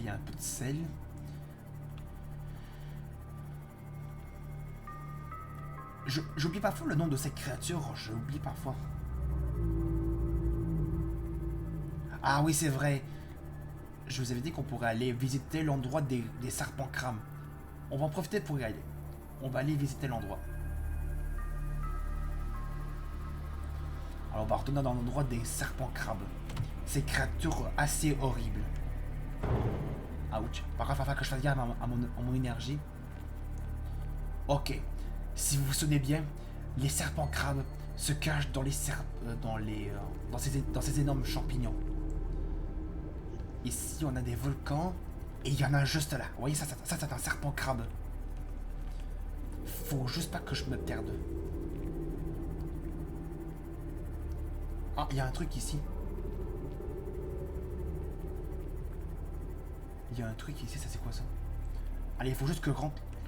y a un peu de sel. J'oublie parfois le nom de cette créature. J'oublie parfois. Ah oui, c'est vrai. Je vous avais dit qu'on pourrait aller visiter l'endroit des serpents crânes. On va en profiter pour y aller. On va aller visiter l'endroit. Alors on va retourner dans l'endroit des serpents crabes. Ces créatures assez horribles. Ouch. Par contre, il va falloir que je fasse gaffe à mon énergie. Ok. Si vous vous souvenez bien, les serpents crabes se cachent dans dans ces énormes champignons. Ici, on a des volcans. Et il y en a juste là. Vous voyez, ça c'est un serpent crabe. Faut juste pas que je me perde. Ah, il y a un truc ici. Il y a un truc ici, ça c'est quoi ça? Allez, il faut juste que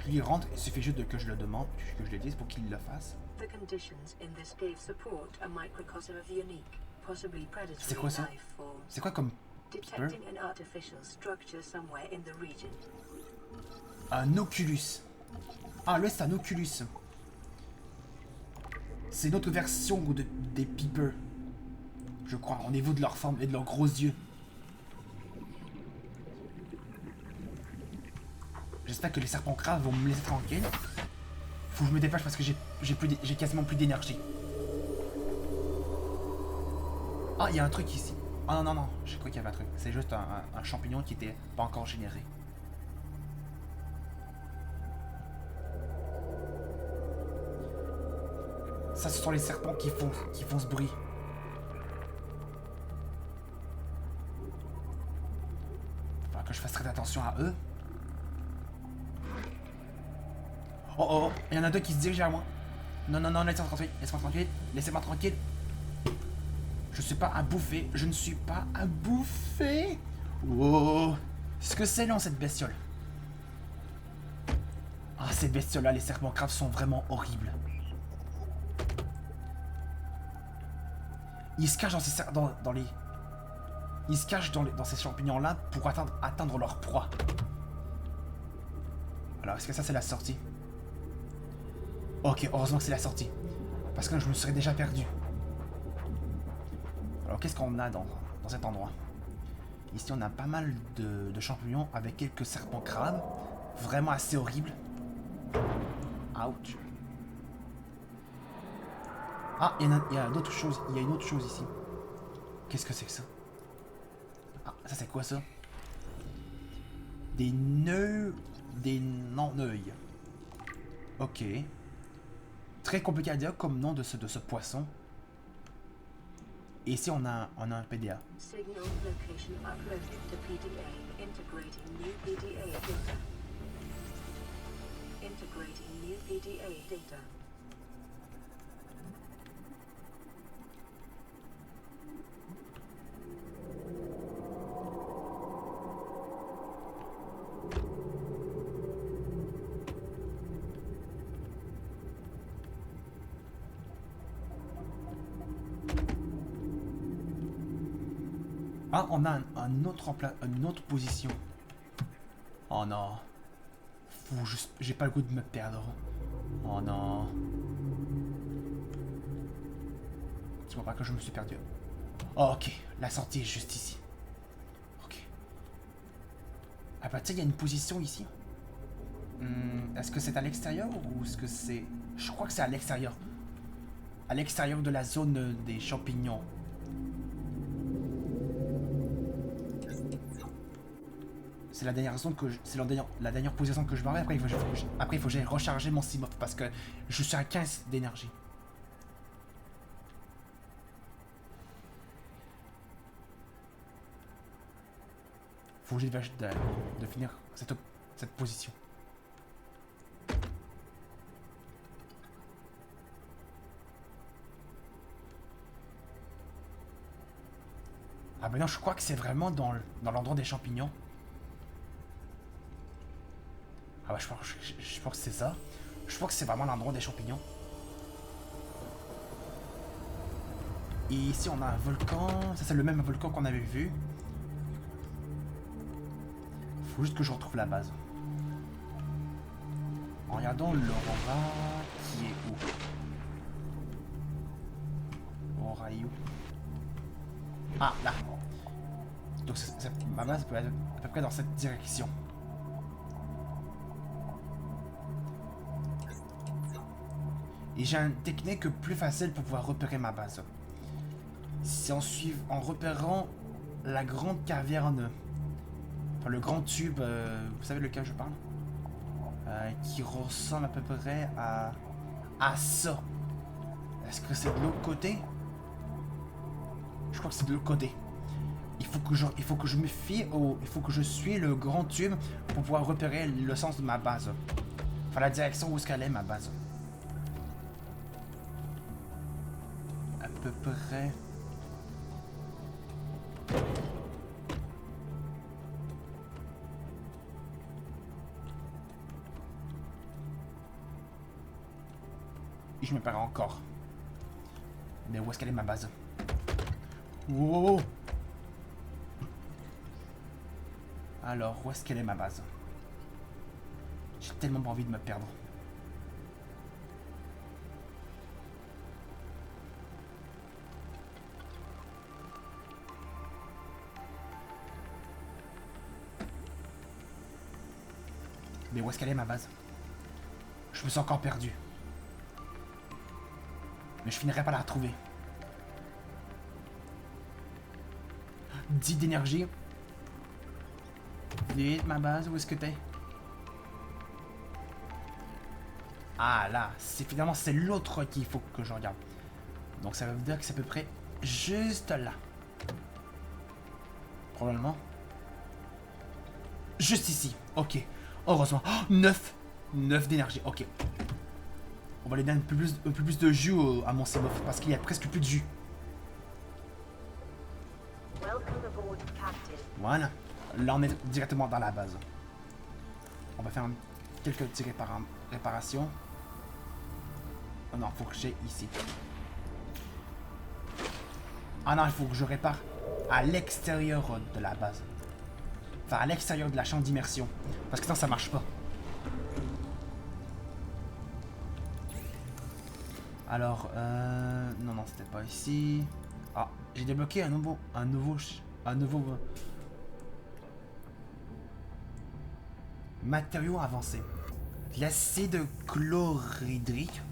qu'il rentre. Il suffit juste que je le demande, que je le dise pour qu'il le fasse. C'est quoi ça? C'est quoi comme... Un oculus. Ah, là c'est un oculus. C'est une autre version des peepers. Je crois, au niveau de leur forme et de leurs gros yeux. J'espère que les serpents crabes vont me laisser tranquille. Faut que je me dépêche parce que j'ai quasiment plus d'énergie. Ah, il y a un truc ici. Ah non, je crois qu'il y avait un truc. C'est juste un champignon qui était pas encore généré. Ça, ce sont les serpents qui font ce bruit. Faut que je fasse très attention à eux. Oh, il y en a deux qui se dirigent vers moi. Non, laisse-moi tranquille, laissez-moi tranquille. Je suis pas à bouffer, je ne suis pas à bouffer. Oh, ce que c'est long cette bestiole. Ah, ces bestioles-là, les serpents crabes sont vraiment horribles. Ils se cachent Ils se cachent dans ces champignons-là pour atteindre leur proie. Alors, est-ce que ça, c'est la sortie? Ok, heureusement que c'est la sortie. Parce que je me serais déjà perdu. Alors, qu'est-ce qu'on a dans cet endroit? Ici, on a pas mal de champignons avec quelques serpents crabes. Vraiment assez horribles. Ouch. Ah, il y a d'autres choses. Il y a une autre chose ici. Qu'est-ce que c'est que ça? Ah, ça c'est quoi ça? Des nœuds... Des non-œils. Ok. Très compliqué à dire comme nom de ce poisson. Et ici on a un PDA. Signal location uploaded to PDA. Integrating new PDA data. Integrating new PDA data. Ah, on a une autre position. Oh non. J'ai pas le goût de me perdre. Oh non. Dis-moi pas que je me suis perdu. Oh, ok. La sortie est juste ici. Ok. Ah bah tiens, il y a une position ici. Est-ce que c'est à l'extérieur ou est-ce que c'est... Je crois que c'est à l'extérieur. À l'extérieur de la zone des champignons. C'est la dernière zone c'est la dernière position que je vais avoir. Après, il faut que j'aille recharger mon Simof parce que je suis à 15 d'énergie. Faut que j'essaie de finir cette position. Ah ben non, je crois que c'est vraiment dans l'endroit des champignons. Ah bah je pense que c'est ça. Je pense que c'est vraiment l'endroit des champignons. Et ici on a un volcan. Ça c'est le même volcan qu'on avait vu. Faut juste que je retrouve la base. En regardant l'Aurora qui est où? Aurora est où? Ah, là. Donc ma base peut être à peu près dans cette direction. Et j'ai une technique plus facile pour pouvoir repérer ma base. C'est en repérant la grande caverne, enfin le grand tube, vous savez lequel je parle, qui ressemble à peu près à ça. Est-ce que c'est de l'autre côté? Je crois que c'est de l'autre côté. Il faut que je me fie il faut que je suis le grand tube pour pouvoir repérer le sens de ma base. Enfin la direction où est-ce qu'elle est ma base. À peu près. Et je me perds encore. Mais où est-ce qu'elle est ma base? Wow. Alors, où est-ce qu'elle est ma base? J'ai tellement pas envie de me perdre. Mais où est-ce qu'elle est ma base? Je me suis encore perdu. Mais je finirai par la retrouver. 10 d'énergie. Vite ma base, où est-ce que t'es? Ah là, finalement c'est l'autre qu'il faut que je regarde. Donc ça veut dire que c'est à peu près juste là. Probablement. Juste ici, ok. Heureusement. Oh, 9 d'énergie, ok. On va lui donner un peu plus de jus à mon Semof parce qu'il y a presque plus de jus. Voilà. Là, on est directement dans la base. On va faire quelques petites réparations. Oh non, faut que j'aille ici. Ah non, il faut que je répare à l'extérieur de la base. Enfin, à l'extérieur de la chambre d'immersion. Parce que sinon, ça marche pas. Alors, non, c'était pas ici. Ah, j'ai débloqué un nouveau matériau avancé. L'acide chlorhydrique,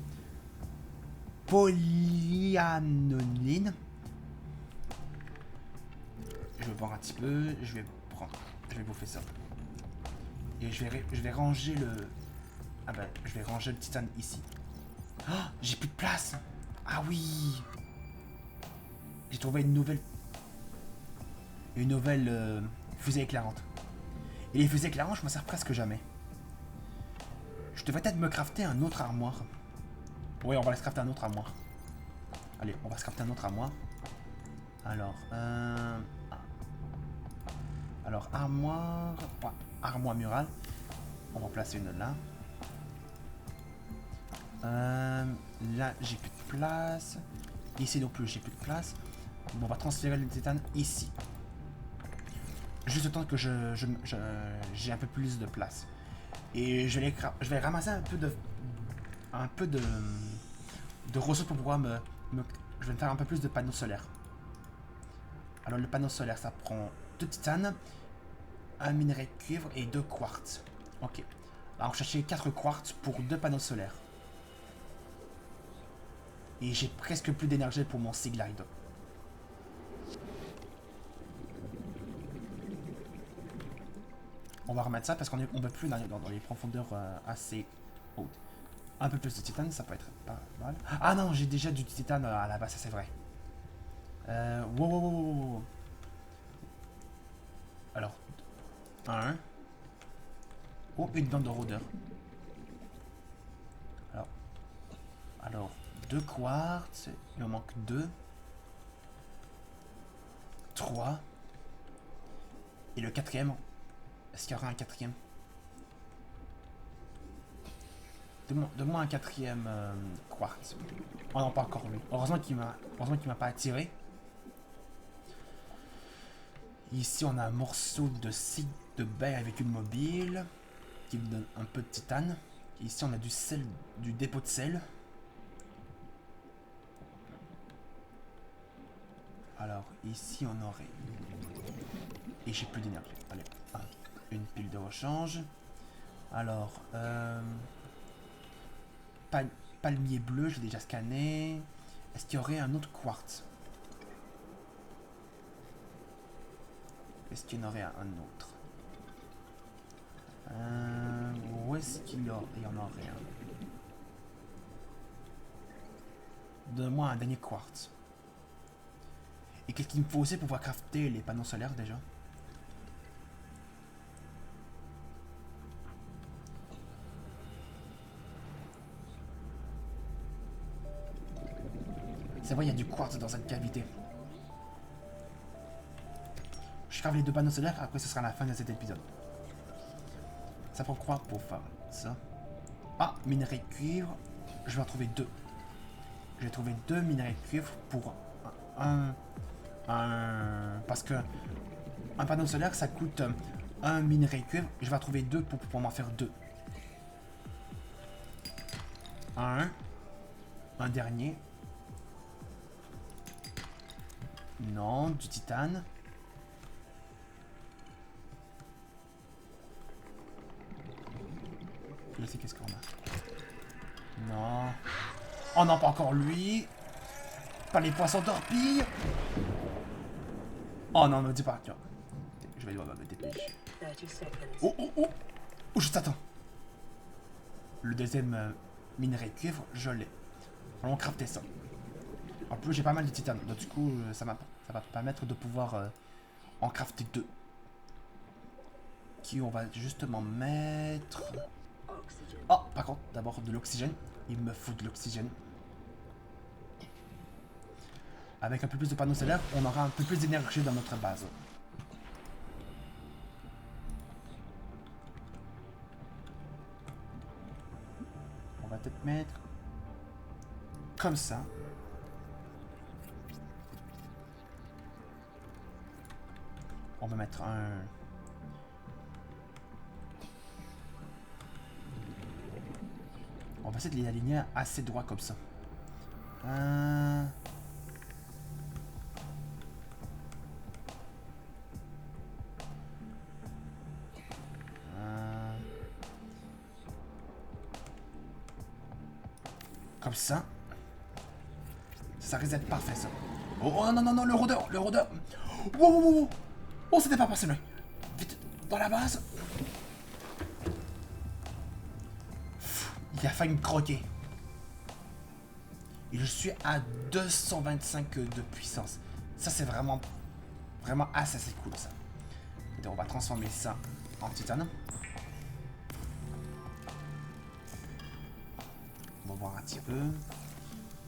polyanoline. Je vais boire un petit peu, je vais bouffer ça. Et je vais ranger le... Ah ben, je vais ranger le titane ici. Oh, j'ai plus de place. Ah oui. J'ai trouvé une nouvelle fusée éclairante. Et les fusées éclairantes, je m'en sers presque jamais. Je devrais peut-être me crafter un autre armoire. Oui, on va se crafter un autre armoire. Allez, on va se crafter un autre armoire. Alors, armoire... Ouais, armoire murale. On va placer une là. Là, j'ai plus de place. Ici non plus, j'ai plus de place. Bon, on va transférer le titane ici. Juste le temps que j'ai un peu plus de place. Et je vais ramasser un peu de ressources pour pouvoir je vais me faire un peu plus de panneaux solaires. Alors le panneau solaire, ça prend 2 titane, un minerai de cuivre et 2 quartz. Ok. Alors chercher 4 quartz pour 2 panneaux solaires. Et j'ai presque plus d'énergie pour mon Sea Glide. On va remettre ça parce qu'on ne peut plus dans les profondeurs assez hautes. Un peu plus de titane, ça peut être pas mal. Ah non, j'ai déjà du titane à la base, ça c'est vrai. Wow. Alors, 1. Oh, une bande de rôdeurs. Alors, 2 quartz, il me manque 2. 3. Et le 4e. Est-ce qu'il y aura un 4e? Donne-moi un 4e quartz. Oh non, pas encore lui. Heureusement qu'il m'a pas attiré. Ici, on a un morceau de scie de baie avec une mobile qui me donne un peu de titane. Ici, on a du sel, du dépôt de sel. Alors, ici, on aurait... Et j'ai plus d'énergie. Allez, une pile de rechange. Alors, palmier bleu, j'ai déjà scanné. Est-ce qu'il y aurait un autre quartz? Est-ce qu'il y en aurait un autre? Où est-ce qu'il y en aurait un? Donne-moi un dernier quartz. Et qu'est-ce qu'il me faut aussi pour pouvoir crafter les panneaux solaires déjà? C'est vrai, il y a du quartz dans cette cavité. Je crave les 2 panneaux solaires, après ce sera la fin de cet épisode. Ça prend quoi pour faire ça? Ah, minerai de cuivre. Je vais en trouver 2. J'ai trouvé 2 minerais de cuivre pour parce que un panneau solaire ça coûte 1 minerai de cuivre. Je vais en trouver 2 pour pouvoir m'en faire 2. Un dernier. Non, du titane. Je sais qu'est-ce qu'on a. Non. Oh non, pas encore lui. Pas les poissons torpilles. Oh non, me dis pas. Tiens. Je vais devoir me dépêcher. Oh, oh, oh. Oh, juste attends. Le deuxième minerai de cuivre, je l'ai. Allons crafter ça. En plus, j'ai pas mal de titane. Donc, du coup, ça va permettre de pouvoir en crafter 2. Qui on va justement mettre... Oh, par contre, d'abord de l'oxygène. Il me faut de l'oxygène. Avec un peu plus de panneaux solaires, on aura un peu plus d'énergie dans notre base. On va peut-être mettre... comme ça. On va mettre un... On va essayer de les aligner assez droit comme ça. Comme ça. Ça risque d'être parfait, ça. Oh, oh non, non, non, le rôdeur, le rôdeur. Wow, wow, wow. Oh, c'était pas passé, là. Vite, dans la base. Il a failli me croquer. Et je suis à 225 de puissance. Ça, c'est vraiment assez cool, ça. Et on va transformer ça en titane. On va voir un petit peu.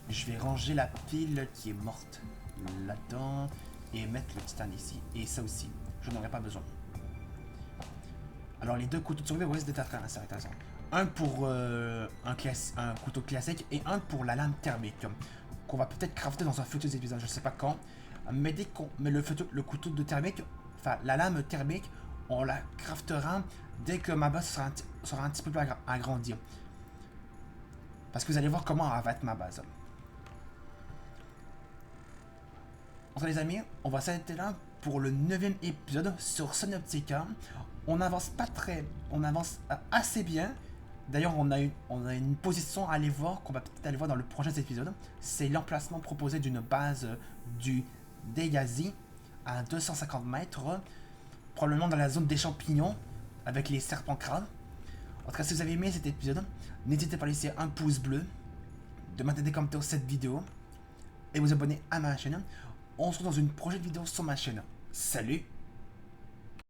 Je vais ranger la pile qui est morte là-dedans. Et mettre le titane ici. Et ça aussi, je n'en aurai pas besoin. Alors, les 2 couteaux de survie risquent d'être assez intéressants. Un pour un couteau classique et un pour la lame thermique. Qu'on va peut-être crafter dans un futur épisode, je sais pas quand. Mais dès qu'on met le couteau de thermique, enfin la lame thermique, on la craftera dès que ma base sera un petit peu plus agrandie. Parce que vous allez voir comment va être ma base. Enfin les amis, on va s'arrêter là pour le 9e épisode sur Synoptica. On avance assez bien. D'ailleurs, on a une position à aller voir, qu'on va peut-être aller voir dans le prochain épisode. C'est l'emplacement proposé d'une base du Deyazi à 250 mètres, probablement dans la zone des champignons, avec les serpents crânes. En tout cas, si vous avez aimé cet épisode, n'hésitez pas à laisser un pouce bleu, de mettre des commentaires sur cette vidéo, et vous abonner à ma chaîne. On se retrouve dans une prochaine vidéo sur ma chaîne. Salut!